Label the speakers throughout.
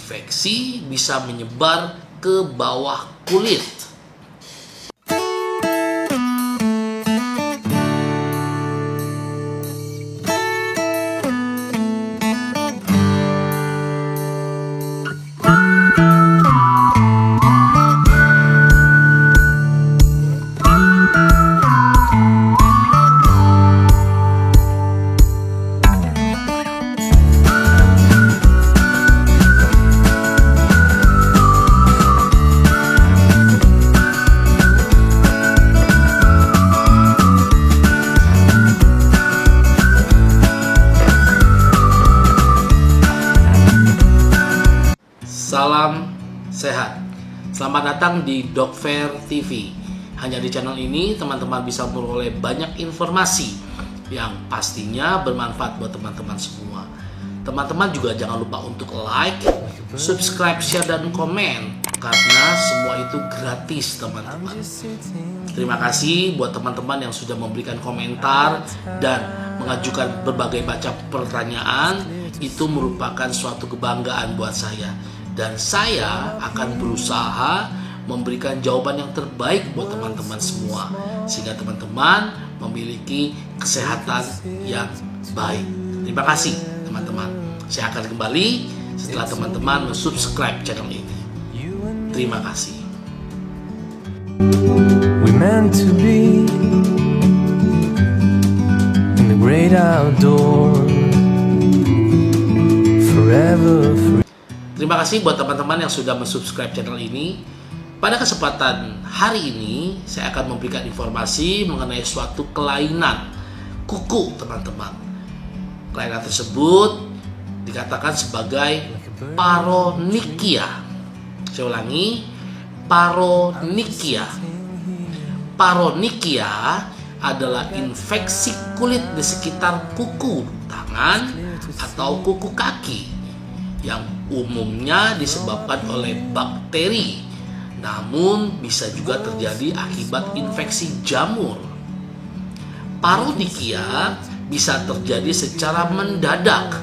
Speaker 1: infeksi bisa menyebar ke bawah kulit. Salam sehat. Selamat datang di Dokfair TV. Hanya di channel ini teman-teman bisa memperoleh banyak informasi yang pastinya bermanfaat buat teman-teman semua. Teman-teman juga jangan lupa untuk like, subscribe, share, dan komen, karena semua itu gratis, teman-teman. Terima kasih buat teman-teman yang sudah memberikan komentar dan mengajukan berbagai macam pertanyaan. Itu merupakan suatu kebanggaan buat saya. Dan saya akan berusaha memberikan jawaban yang terbaik buat teman-teman semua, sehingga teman-teman memiliki kesehatan yang baik. Terima kasih teman-teman. Saya akan kembali setelah teman-teman subscribe channel ini. Terima kasih. We meant to be in the great outdoors forever free. Terima kasih buat teman-teman yang sudah mensubscribe channel ini. Pada kesempatan hari ini, saya akan memberikan informasi mengenai suatu kelainan kuku, teman-teman. Kelainan tersebut dikatakan sebagai paronychia. Saya ulangi, paronychia. Paronychia adalah infeksi kulit di sekitar kuku tangan atau kuku kaki yang umumnya disebabkan oleh bakteri, namun bisa juga terjadi akibat infeksi jamur. Paronychia bisa terjadi secara mendadak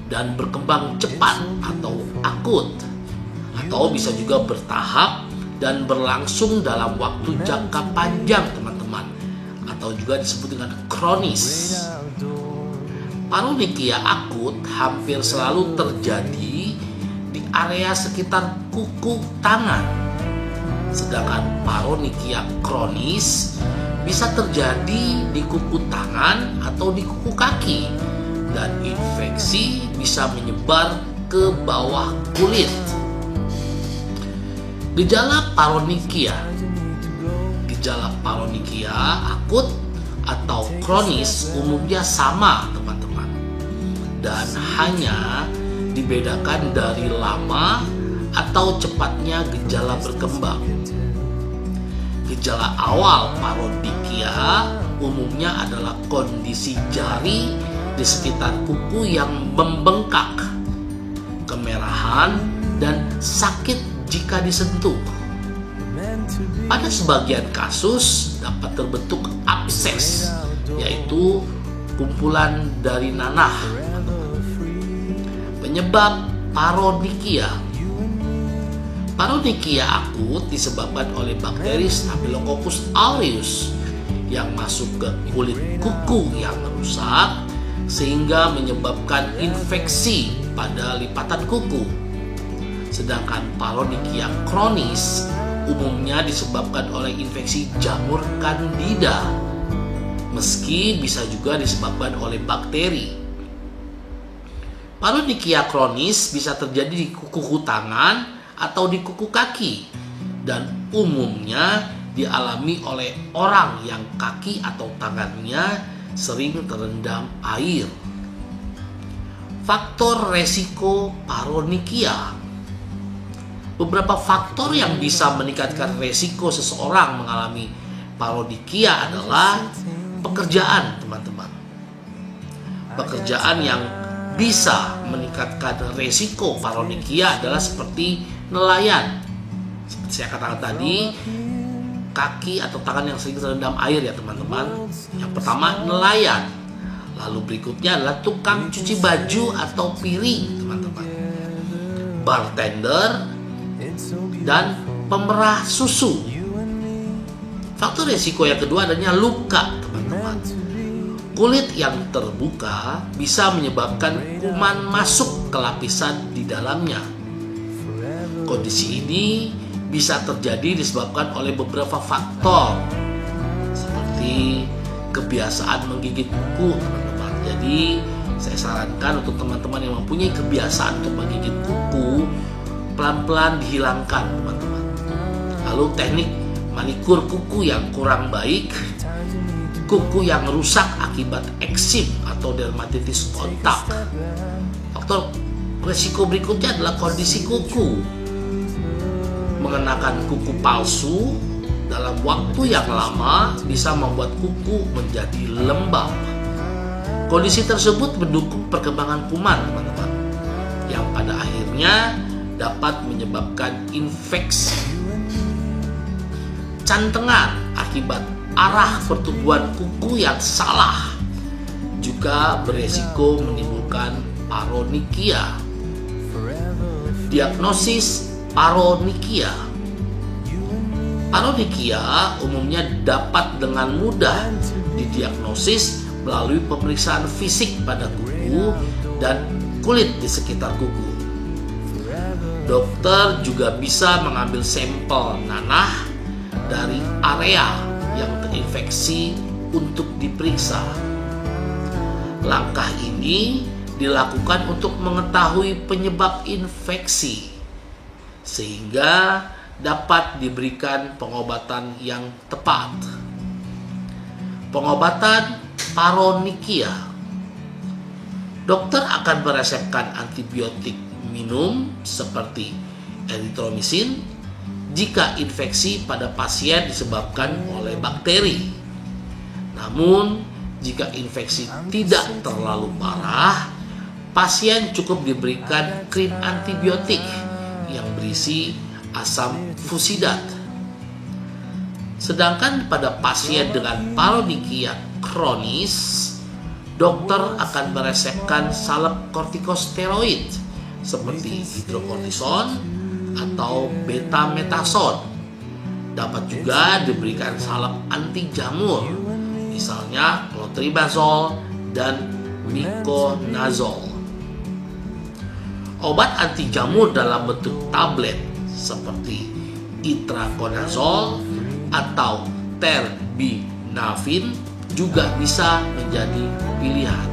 Speaker 1: dan berkembang cepat atau akut, atau bisa juga bertahap dan berlangsung dalam waktu jangka panjang, teman-teman, atau juga disebut dengan kronis. Paronychia akut hampir selalu terjadi di area sekitar kuku tangan, sedangkan paronychia kronis bisa terjadi di kuku tangan atau di kuku kaki, dan infeksi bisa menyebar ke bawah kulit. Gejala paronychia akut atau kronis umumnya sama, teman-teman, dan hanya dibedakan dari lama atau cepatnya gejala berkembang. Gejala awal paronychia umumnya adalah kondisi jari di sekitar kuku yang membengkak, kemerahan, dan sakit jika disentuh. Pada sebagian kasus dapat terbentuk abses, yaitu kumpulan dari nanah. Penyebab paronychia. Paronychia akut disebabkan oleh bakteri Staphylococcus aureus yang masuk ke kulit kuku yang rusak sehingga menyebabkan infeksi pada lipatan kuku. Sedangkan paronychia kronis umumnya disebabkan oleh infeksi jamur Candida, meski bisa juga disebabkan oleh bakteri. Paronychia kronis bisa terjadi di kuku tangan atau di kuku kaki, dan umumnya dialami oleh orang yang kaki atau tangannya sering terendam air. Faktor resiko paronychia. Beberapa faktor yang bisa meningkatkan resiko seseorang mengalami paronychia adalah pekerjaan, teman-teman. Pekerjaan yang bisa meningkatkan resiko paronychia adalah seperti nelayan. Seperti saya katakan tadi, kaki atau tangan yang sering terendam air, ya teman-teman. Yang pertama nelayan. Lalu berikutnya adalah tukang cuci baju atau piring, teman-teman. bartender, dan pemerah susu. Faktor resiko yang kedua adanya luka, teman-teman. Kulit yang terbuka bisa menyebabkan kuman masuk ke lapisan di dalamnya. Kondisi ini bisa terjadi disebabkan oleh beberapa faktor, seperti kebiasaan menggigit kuku, teman-teman. Jadi, saya sarankan untuk teman-teman yang mempunyai kebiasaan untuk menggigit kuku, pelan-pelan dihilangkan, teman-teman. Lalu teknik manikur kuku yang kurang baik, kuku yang rusak akibat eksim atau dermatitis kontak. Faktor risiko berikutnya adalah kondisi kuku. Mengenakan kuku palsu dalam waktu yang lama bisa membuat kuku menjadi lembab. Kondisi tersebut mendukung perkembangan kuman, teman-teman, yang pada akhirnya dapat menyebabkan infeksi. Cantengan akibat arah pertumbuhan kuku yang salah juga beresiko menimbulkan paronychia. Diagnosis paronychia. Paronychia umumnya dapat dengan mudah didiagnosis melalui pemeriksaan fisik pada kuku dan kulit di sekitar kuku. Dokter juga bisa mengambil sampel nanah dari area yang terinfeksi untuk diperiksa. Langkah ini dilakukan untuk mengetahui penyebab infeksi, sehingga dapat diberikan pengobatan yang tepat. Pengobatan paronychia. Dokter akan meresepkan antibiotik minum seperti erythromycin jika infeksi pada pasien disebabkan oleh bakteri. Namun, jika infeksi tidak terlalu parah, pasien cukup diberikan krim antibiotik yang berisi asam fusidat. Sedangkan pada pasien dengan paronychia kronis, dokter akan meresepkan salep kortikosteroid seperti hidrokortison atau betamethason. Dapat juga diberikan salep anti jamur, misalnya clotrimazole dan miconazole. Obat anti jamur dalam bentuk tablet seperti itraconazole atau terbinafin juga bisa menjadi pilihan.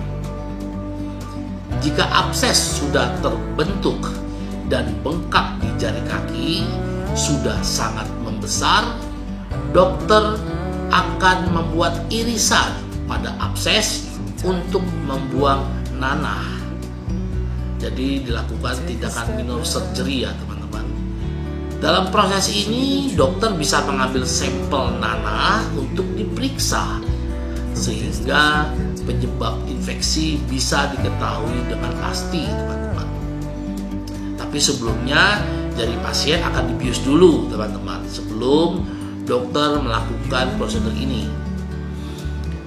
Speaker 1: Jika abses sudah terbentuk dan bengkak di jari kaki sudah sangat membesar, dokter akan membuat irisan pada abses untuk membuang nanah. Jadi dilakukan tindakan minor surgery ya teman-teman. Dalam proses ini dokter bisa mengambil sampel nanah untuk diperiksa, sehingga penyebab infeksi bisa diketahui dengan pasti, teman-teman. Tapi sebelumnya, jari pasien akan dibius dulu, teman-teman, sebelum dokter melakukan prosedur ini.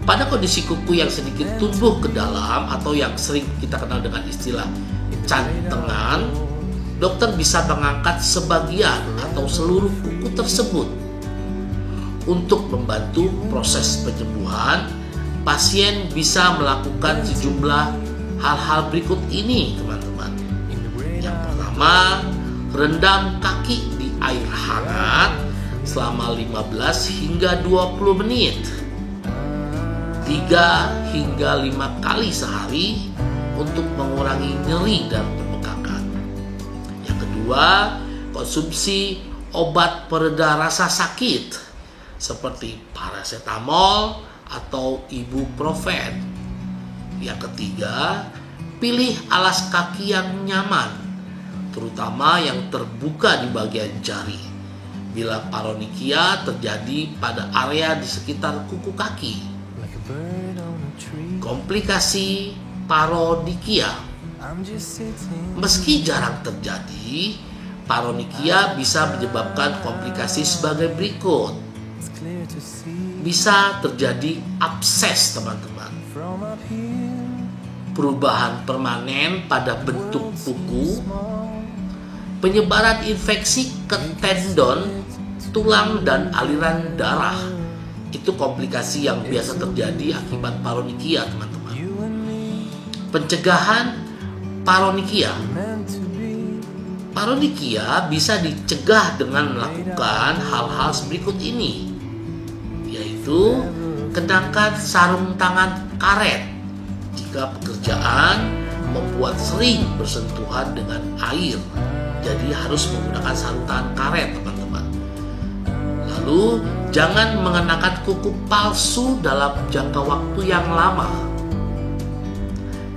Speaker 1: Pada kondisi kuku yang sedikit tumbuh ke dalam atau yang sering kita kenal dengan istilah cantengan, dokter bisa mengangkat sebagian atau seluruh kuku tersebut. Untuk membantu proses penyembuhan, pasien bisa melakukan sejumlah hal-hal berikut ini, teman-teman. Yang pertama, rendam kaki di air hangat selama 15 hingga 20 menit. 3 hingga 5 kali sehari untuk mengurangi nyeri dan pembengkakan. Yang kedua, konsumsi obat pereda rasa sakit seperti paracetamol atau ibuprofen. Yang ketiga, pilih alas kaki yang nyaman, terutama yang terbuka di bagian jari, bila paronychia terjadi pada area di sekitar kuku kaki. Komplikasi paronychia. Meski jarang terjadi, paronychia bisa menyebabkan komplikasi sebagai berikut. Bisa terjadi abses, teman-teman. Perubahan permanen pada bentuk kuku, penyebaran infeksi ke tendon, tulang, dan aliran darah. Itu komplikasi yang biasa terjadi akibat paronychia, teman-teman. Pencegahan paronychia. Paronychia bisa dicegah dengan melakukan hal-hal berikut ini, yaitu kenakan sarung tangan karet jika pekerjaan membuat sering bersentuhan dengan air. Jadi harus menggunakan sarung tangan karet, teman-teman. Lalu jangan mengenakan kuku palsu dalam jangka waktu yang lama.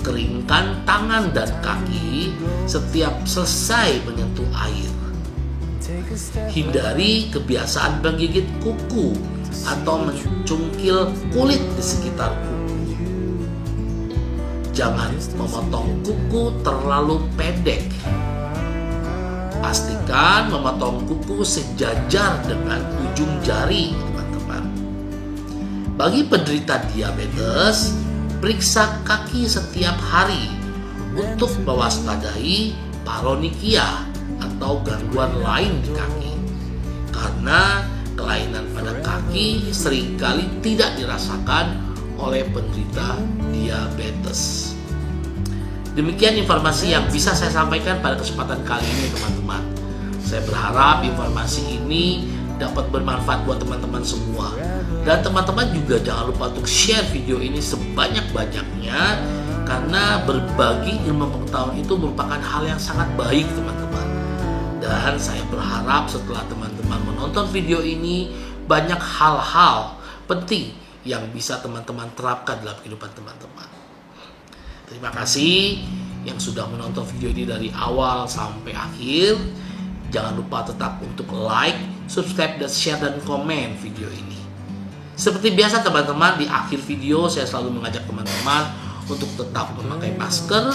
Speaker 1: Keringkan tangan dan kaki setiap selesai menyentuh air. Hindari kebiasaan menggigit kuku atau mencungkil kulit di sekitar kuku. Jangan memotong kuku terlalu pendek. Pastikan memotong kuku sejajar dengan ujung jari, teman-teman. Bagi penderita diabetes, periksa kaki setiap hari untuk mewaspadai paronychia atau gangguan lain di kaki. Karena kelainan pada kaki seringkali tidak dirasakan oleh penderita diabetes. Demikian informasi yang bisa saya sampaikan pada kesempatan kali ini, teman-teman. Saya berharap informasi ini dapat bermanfaat buat teman-teman semua. Dan teman-teman juga jangan lupa untuk share video ini sebanyak-banyaknya, karena berbagi ilmu pengetahuan itu merupakan hal yang sangat baik, teman-teman. Dan saya berharap setelah teman-teman menonton video ini, banyak hal-hal penting yang bisa teman-teman terapkan dalam kehidupan teman-teman. Terima kasih yang sudah menonton video ini dari awal sampai akhir. Jangan lupa tetap untuk like, subscribe, dan share dan komen video ini. Seperti biasa, teman-teman, di akhir video saya selalu mengajak teman-teman untuk tetap memakai masker,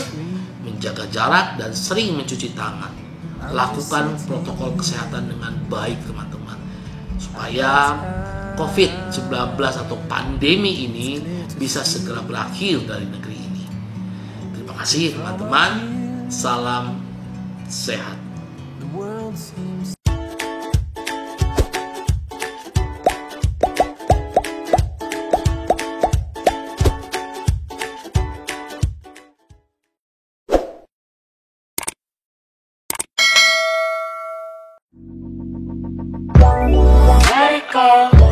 Speaker 1: menjaga jarak, dan sering mencuci tangan. Lakukan protokol kesehatan dengan baik, teman-teman, supaya COVID-19 atau pandemi ini bisa segera berakhir dari negeri ini. Terima kasih, teman-teman. Salam sehat.
Speaker 2: Let it go.